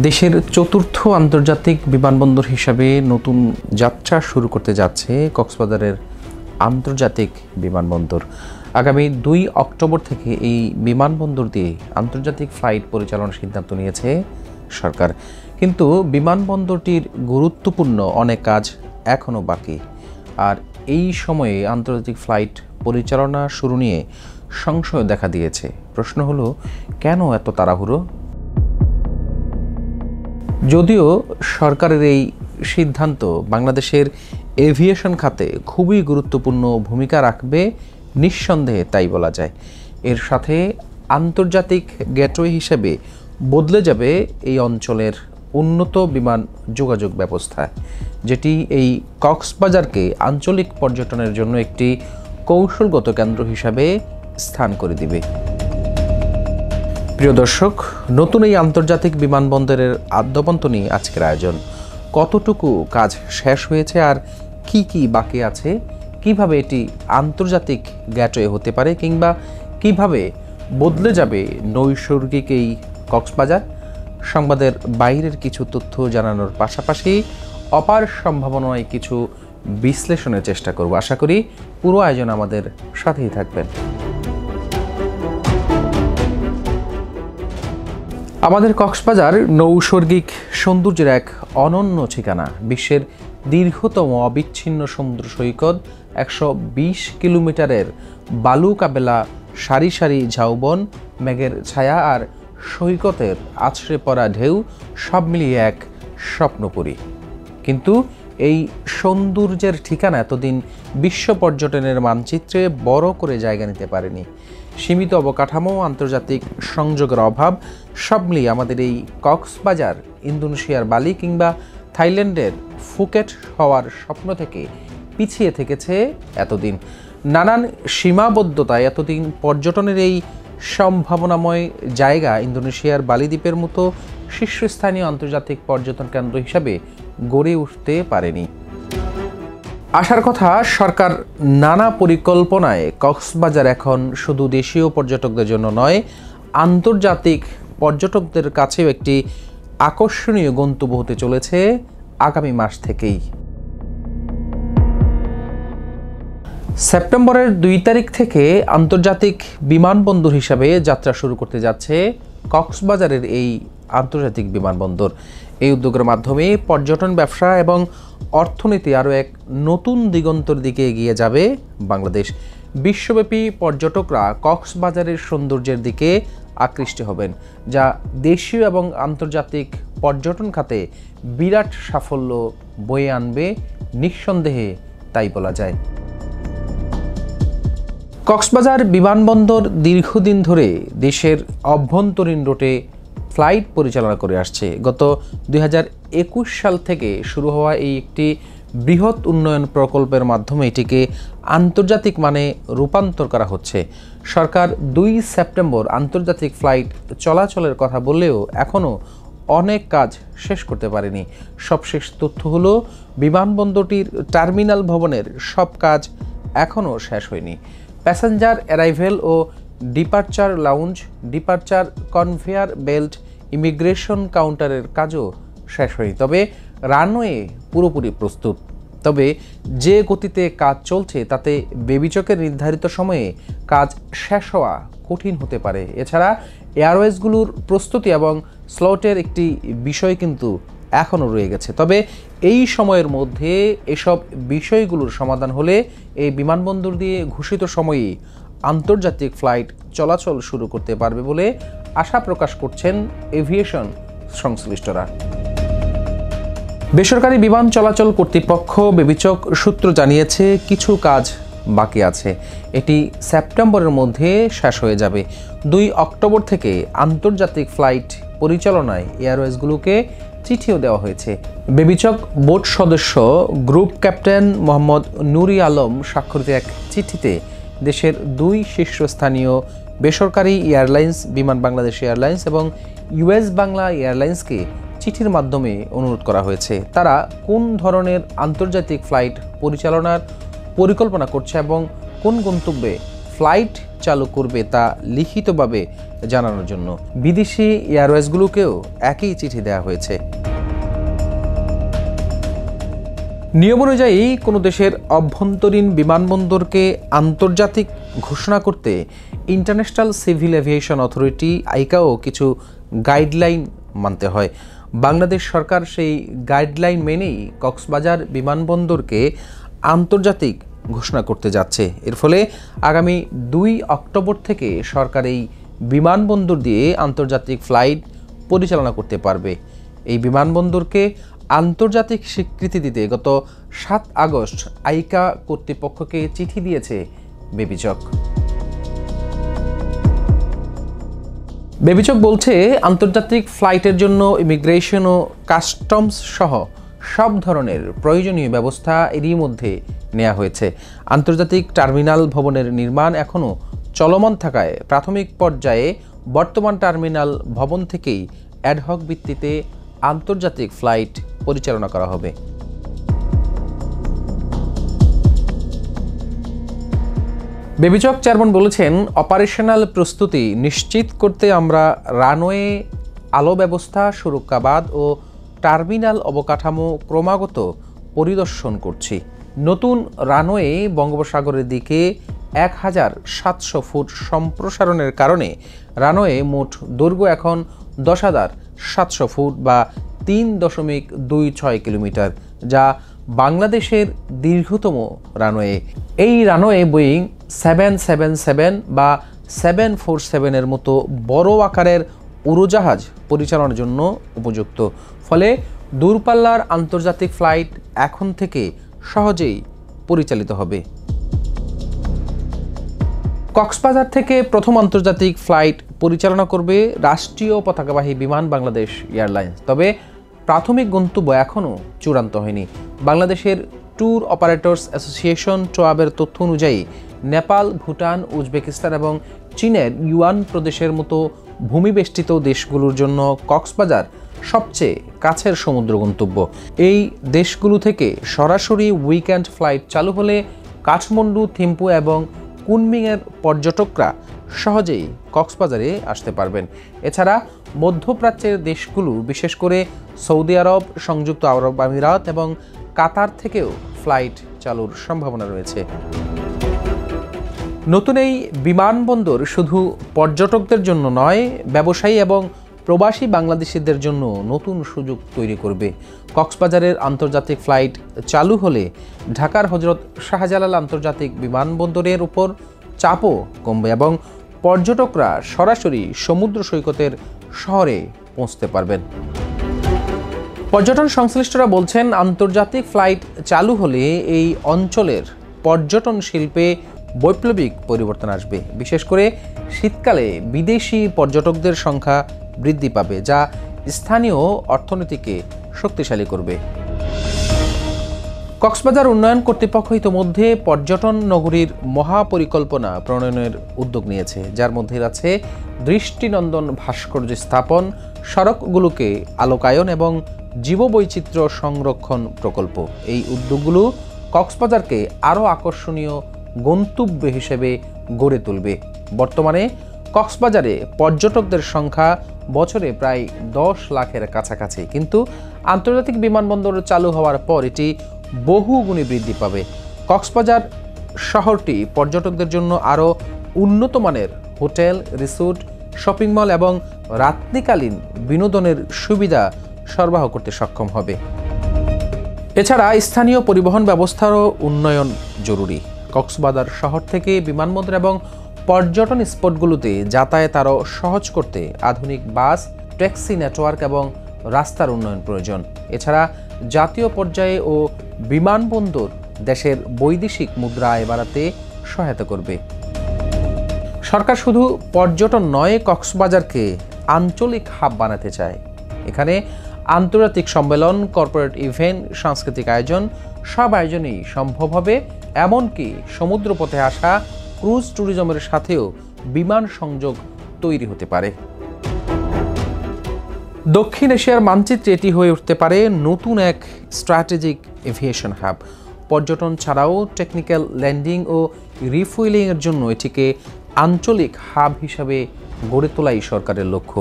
দেশের চতুর্থ আন্তর্জাতিক বিমানবন্দর হিসাবে নতুন যাত্রা শুরু করতে যাচ্ছে কক্সবাজারের আন্তর্জাতিক বিমানবন্দর। আগামী 2 অক্টোবর থেকে এই বিমানবন্দর দিয়ে আন্তর্জাতিক ফ্লাইট পরিচালনার সিদ্ধান্ত নিয়েছে সরকার। কিন্তু বিমানবন্দরটির গুরুত্বপূর্ণ অনেক কাজ এখনও বাকি। আর এই সময়ে আন্তর্জাতিক ফ্লাইট পরিচালনা শুরু নিয়ে সংশয় দেখা দিয়েছে। প্রশ্ন হলো, কেন এত তাড়াহুড়ো? যদিও সরকারের এই সিদ্ধান্ত বাংলাদেশের এভিয়েশন খাতে খুবই গুরুত্বপূর্ণ ভূমিকা রাখবে, নিঃসন্দেহে তাই বলা যায়। এর সাথে আন্তর্জাতিক গেটওয়ে হিসেবে বদলে যাবে এই অঞ্চলের উন্নত বিমান যোগাযোগ ব্যবস্থা, যেটি এই কক্সবাজারকে আঞ্চলিক পর্যটনের জন্য একটি কৌশলগত কেন্দ্র হিসাবে স্থান করে দিবে। প্রিয় দর্শক, নতুন এই আন্তর্জাতিক বিমানবন্দরের আদ্যপন্ত নিয়ে আজকের আয়োজন। কতটুকু কাজ শেষ হয়েছে আর কি কি বাকি আছে, কিভাবে এটি আন্তর্জাতিক গেটওয়ে হতে পারে, কিংবা কিভাবে বদলে যাবে নৈসর্গিক এই কক্সবাজার, সংবাদের বাইরের কিছু তথ্য জানানোর পাশাপাশি অপার সম্ভাবনায় কিছু বিশ্লেষণের চেষ্টা করব। আশা করি পুরো আয়োজন আমাদের সাথেই থাকবেন। আমাদের কক্সবাজার নৈসর্গিক সৌন্দর্যের এক অনন্য ঠিকানা। বিশ্বের দীর্ঘতম অবিচ্ছিন্ন সমুদ্র সৈকত, 120 কিলোমিটারের বালু কাবেলা, সারি সারি ঝাউবন, মেঘের ছায়া আর সৈকতের আছড়ে পড়া ঢেউ, সব মিলিয়ে এক স্বপ্নপুরী। কিন্তু এই সৌন্দর্যের ঠিকানা এতদিন বিশ্ব পর্যটনের মানচিত্রে বড় করে জায়গা নিতে পারেনি। সীমিত অবকাঠামো, আন্তর্জাতিক সংযোগের অভাব, সব মিলিয়ে আমাদের এই কক্সবাজার ইন্দোনেশিয়ার বালি কিংবা থাইল্যান্ডের ফুকেট হওয়ার স্বপ্ন থেকে পিছিয়ে থেকেছে এতদিন। নানান সীমাবদ্ধতায় এতদিন পর্যটনের এই সম্ভাবনাময় জায়গা ইন্দোনেশিয়ার বালি দ্বীপের মতো শীর্ষস্থানীয় আন্তর্জাতিক পর্যটন কেন্দ্র হিসাবে গড়ে উঠতে পারেনি। আসার কথা, সরকার নানা পরিকল্পনায় কক্সবাজার এখন শুধু দেশীয় পর্যটকদের জন্য নয়, আন্তর্জাতিক পর্যটকদের কাছেও একটি আকর্ষণীয় গন্তব্য হতে চলেছে আগামী মাস থেকেই। সেপ্টেম্বরের 2 তারিখ থেকে আন্তর্জাতিক বিমানবন্দর হিসাবে যাত্রা শুরু করতে যাচ্ছে কক্সবাজারের এই আন্তর্জাতিক বিমানবন্দর। এই উদ্যোগের মাধ্যমে পর্যটন ব্যবসা এবং অর্থনীতি আরও এক নতুন দিগন্তের দিকে এগিয়ে যাবে বাংলাদেশ। বিশ্বব্যাপী পর্যটকরা কক্সবাজারের সৌন্দর্যের দিকে আকৃষ্ট হবেন, যা দেশীয় এবং আন্তর্জাতিক পর্যটন খাতে বিরাট সাফল্য বয়ে আনবে, নিঃসন্দেহে তাই বলা যায়। কক্সবাজার বিমানবন্দর দীর্ঘদিন ধরে দেশের অভ্যন্তরীণ রুটে ফ্লাইট পরিচালনা করে আসছে। গত 2021 সাল থেকে শুরু হওয়া এই একটি বৃহৎ উন্নয়ন প্রকল্পের মাধ্যমে এটিকে আন্তর্জাতিক মানে রূপান্তর করা হচ্ছে। সরকার 2 সেপ্টেম্বর আন্তর্জাতিক ফ্লাইট চলাচলের কথা বললেও এখনও অনেক কাজ শেষ করতে পারেনি। সবশেষ তথ্য হলো, বিমানবন্দরটির টার্মিনাল ভবনের সব কাজ এখনও শেষ হয়নি। প্যাসেঞ্জার অ্যারাইভেল ও departure lounge, departure conveyor belt, immigration কাউন্টারের কাজও শেষ হয়নি। তবে রানওয়ে পুরোপুরি প্রস্তুত। তবে যে গতিতে কাজ চলছে তাতে বেবিচকের নির্ধারিত সময়ে কাজ শেষ হওয়া কঠিন হতে পারে। এছাড়া এয়ারওয়েজগুলোর প্রস্তুতি এবং স্লটের একটি বিষয় কিন্তু এখনও রয়ে গেছে। তবে এই সময়ের মধ্যে এসব বিষয়গুলোর সমাধান হলে এই বিমানবন্দর দিয়ে ঘোষিত সময়েই আন্তর্জাতিক ফ্লাইট চলাচল শুরু করতে পারবে বলে আশা প্রকাশ করছেন এভিয়েশন সংশ্লিষ্টরা। বেসরকারি বিমান চলাচল কর্তৃপক্ষ বেবিচক সূত্র জানিয়েছে, কিছু কাজ বাকি আছে। এটি সেপ্টেম্বরের মধ্যে শেষ হয়ে যাবে। 2 অক্টোবর থেকে আন্তর্জাতিক ফ্লাইট পরিচালনায় এয়ারওয়েজগুলোকে চিঠিও দেওয়া হয়েছে। বেবিচক বোর্ড সদস্য গ্রুপ ক্যাপ্টেন মোহাম্মদ নুরি আলম স্বাক্ষরিত এক চিঠিতে দেশের 2 শীর্ষস্থানীয় বেসরকারি এয়ারলাইন্স বিমান বাংলাদেশ এয়ারলাইন্স এবং ইউএস বাংলা এয়ারলাইন্সকে চিঠির মাধ্যমে অনুরোধ করা হয়েছে তারা কোন ধরনের আন্তর্জাতিক ফ্লাইট পরিচালনার পরিকল্পনা করছে এবং কোন গন্তব্যে ফ্লাইট চালু করবে তা লিখিতভাবে জানানোর জন্য বিদেশি এয়ারওয়েজগুলোকেও একই চিঠি দেওয়া হয়েছে। নিয়ম অনুযায়ী কোনো দেশের অভ্যন্তরীণ বিমানবন্দরকে আন্তর্জাতিক ঘোষণা করতে ইন্টারন্যাশনাল সিভিল এভিয়েশন অথরিটি আইকাও কিছু গাইডলাইন মানতে হয়। বাংলাদেশ সরকার সেই গাইডলাইন মেনেই কক্সবাজার বিমানবন্দরকে আন্তর্জাতিক ঘোষণা করতে যাচ্ছে। এর ফলে আগামী 2 অক্টোবর থেকে সরকার এই বিমানবন্দর দিয়ে আন্তর্জাতিক ফ্লাইট পরিচালনা করতে পারবে। এই বিমানবন্দরকে আন্তর্জাতিক স্বীকৃতি দিতে গত 7 আগস্ট আইকা কর্তৃপক্ষকে চিঠি দিয়েছে বেবিচক। বেবিচক বলছে, আন্তর্জাতিক ফ্লাইটের জন্য ইমিগ্রেশন ও কাস্টমস সহ সব ধরনের প্রয়োজনীয় ব্যবস্থা এরই মধ্যে নেওয়া হয়েছে। আন্তর্জাতিক টার্মিনাল ভবনের নির্মাণ এখনও চলমান থাকায় প্রাথমিক পর্যায়ে বর্তমান টার্মিনাল ভবন থেকেই অ্যাডহক ভিত্তিতে আন্তর্জাতিক ফ্লাইট পরিচালনা করা হবে। বেবিচক চেয়ারম্যান বলেছেন, অপারেশনাল প্রস্তুতি নিশ্চিত করতে আমরা রানওয়ে, আলো ব্যবস্থা, সুরক্ষাবাদ ও টার্মিনাল অবকাঠামো ক্রমাগত পরিদর্শন করছি। নতুন রানওয়ে বঙ্গোপসাগরের দিকে 1700 ফুট সম্প্রসারণের কারণে রানওয়ে মোট দৈর্ঘ্য এখন 10,700 ফুট বা 3.26 কিলোমিটার, যা বাংলাদেশের দীর্ঘতম রানওয়ে। এই রানওয়ে বোয়িং 777 বা 747 এর মতো বড় আকারের উড়োজাহাজ পরিচালনার জন্য উপযুক্ত। ফলে দূরপাল্লার আন্তর্জাতিক ফ্লাইট এখন থেকে সহজেই পরিচালিত হবে। কক্সবাজার থেকে প্রথম আন্তর্জাতিক ফ্লাইট পরিচালনা করবে রাষ্ট্রীয় পতাকাবাহী বিমান বাংলাদেশ এয়ারলাইন্স। তবে প্রাথমিক গন্তব্য এখনও চূড়ান্ত হয়নি। বাংলাদেশের ট্যুর অপারেটর্স অ্যাসোসিয়েশন টোয়াবের তথ্য অনুযায়ী নেপাল, ভুটান, উজবেকিস্তান এবং চীনের ইউয়ান প্রদেশের মতো ভূমিবেষ্টিত দেশগুলোর জন্য কক্সবাজার সবচেয়ে কাছের সমুদ্র গন্তব্য। এই দেশগুলো থেকে সরাসরি উইকেন্ড ফ্লাইট চালু হলে কাঠমান্ডু, থিম্পু এবং কুনমিংয়ের পর্যটকরা সহজেই কক্সবাজারে আসতে পারবেন। এছাড়া মধ্যপ্রাচ্যের দেশগুলো, বিশেষ করে সৌদি আরব, সংযুক্ত আরব আমিরাত এবং কাতার থেকেও ফ্লাইট চালুর সম্ভাবনা রয়েছে। নতুন এই বিমানবন্দর শুধু পর্যটকদের জন্য নয়, ব্যবসায়ী এবং প্রবাসী বাংলাদেশিদের জন্য নতুন সুযোগ তৈরি করবে। কক্সবাজারের আন্তর্জাতিক ফ্লাইট চালু হলে ঢাকার হজরত শাহজালাল আন্তর্জাতিক বিমানবন্দরের উপর চাপও কমবে এবং পর্যটকরা সরাসরি সমুদ্র সৈকতের শহরে পৌঁছতে পারবেন। পর্যটন সংশ্লিষ্টরা বলছেন, আন্তর্জাতিক ফ্লাইট চালু হলে এই অঞ্চলের পর্যটন শিল্পে বৈপ্লবিক পরিবর্তন আসবে। বিশেষ করে শীতকালে বিদেশি পর্যটকদের সংখ্যা বৃদ্ধি পাবে, যা স্থানীয় অর্থনীতিকে শক্তিশালী করবে। কক্সবাজার উন্নয়ন কর্তৃপক্ষ ইতোমধ্যে পর্যটন নগরীর মহাপরিকল্পনা প্রণয়নের উদ্যোগ নিয়েছে, যার মধ্যে আছে দৃষ্টিনন্দন ভাস্কর্য স্থাপন, সড়কগুলোকে আলোকায়ন এবং জীববৈচিত্র্য সংরক্ষণ প্রকল্প। এই উদ্যোগগুলো কক্সবাজারকে আরও আকর্ষণীয় গন্তব্য হিসেবে গড়ে তুলবে। বর্তমানে কক্সবাজারে পর্যটকদের সংখ্যা বছরে প্রায় 10 লাখের কাছাকাছি, কিন্তু আন্তর্জাতিক বিমানবন্দর চালু হওয়ার পর এটি বহুগুণে বৃদ্ধি পাবে। কক্সবাজার শহরটি পর্যটকদের জন্য আরও উন্নত মানের হোটেল, রিসোর্ট, শপিং মল এবং রাত্রিকালীন বিনোদনের সুবিধা সরবরাহ করতে সক্ষম হবে। এছাড়া স্থানীয় পরিবহন ব্যবস্থারও উন্নয়ন জরুরি। কক্সবাজার শহর থেকে বিমানবন্দর এবং পর্যটন স্পটগুলোতে যাতায়াত আরও সহজ করতে আধুনিক বাস, ট্যাক্সি নেটওয়ার্ক এবং রাস্তার উন্নয়ন প্রয়োজন। এছাড়া জাতীয় পর্যায়ে ও বিমানবন্দর দেশের বৈদেশিক মুদ্রা আয় বাড়াতে সহায়তা করবে। সরকার শুধু পর্যটন নয়, কক্সবাজারকে আঞ্চলিক হাব বানাতে চায়। এখানে আন্তর্জাতিক সম্মেলন, কর্পোরেট ইভেন্ট, সাংস্কৃতিক আয়োজন সব আয়োজনেই সম্ভব হবে। এমনকি সমুদ্রপথে আসা ক্রুজ ট্যুরিজমের সাথেও বিমান সংযোগ তৈরি হতে পারে। দক্ষিণ এশিয়ার মানচিত্রে এটি হয়ে উঠতে পারে নতুন এক স্ট্র্যাটেজিক এভিয়েশন হাব। পর্যটন ছাড়াও টেকনিক্যাল ল্যান্ডিং ও রিফুয়েলিংয়ের জন্য এটিকে আঞ্চলিক হাব হিসাবে গড়ে তোলাই সরকারের লক্ষ্য।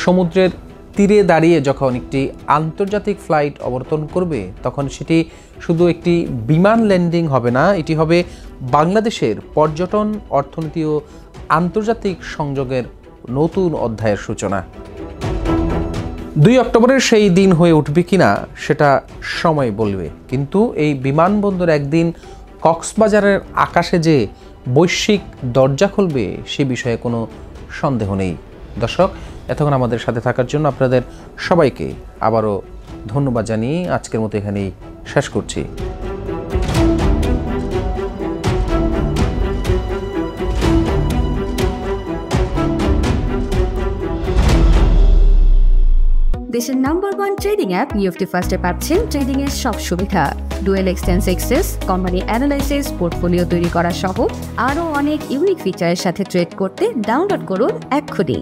সমুদ্রের তীরে দাঁড়িয়ে যখন একটি আন্তর্জাতিক ফ্লাইট অবতরণ করবে, তখন সেটি শুধু একটি বিমান ল্যান্ডিং হবে না, এটি হবে বাংলাদেশের পর্যটন, অর্থনীতি ও আন্তর্জাতিক সংযোগের নতুন অধ্যায়ের সূচনা। 2 অক্টোবরের সেই দিন হয়ে উঠবে কিনা সেটা সময় বলবে, কিন্তু এই বিমানবন্দর একদিন কক্সবাজারের আকাশে যে বৈশ্বিক দরজা খুলবে সে বিষয়ে কোনো সন্দেহ নেই। দর্শক, এতক্ষণ আমাদের সাথে থাকার জন্য আপনাদের সবাইকে আবারও ধন্যবাদ জানিয়ে আজকের মতো এখানেই শেষ করছি। দেশের নাম্বার 1 ট্রেডিং অ্যাপ নিফটি ফার্স্টে পাচ্ছেন ট্রেডিং এর সব সুবিধা, dual exchange access, company analysis, portfolio তৈরি করা সহ আরও অনেক ইউনিক ফিচারের সাথে ট্রেড করতে ডাউনলোড করুন এক্ষুনি।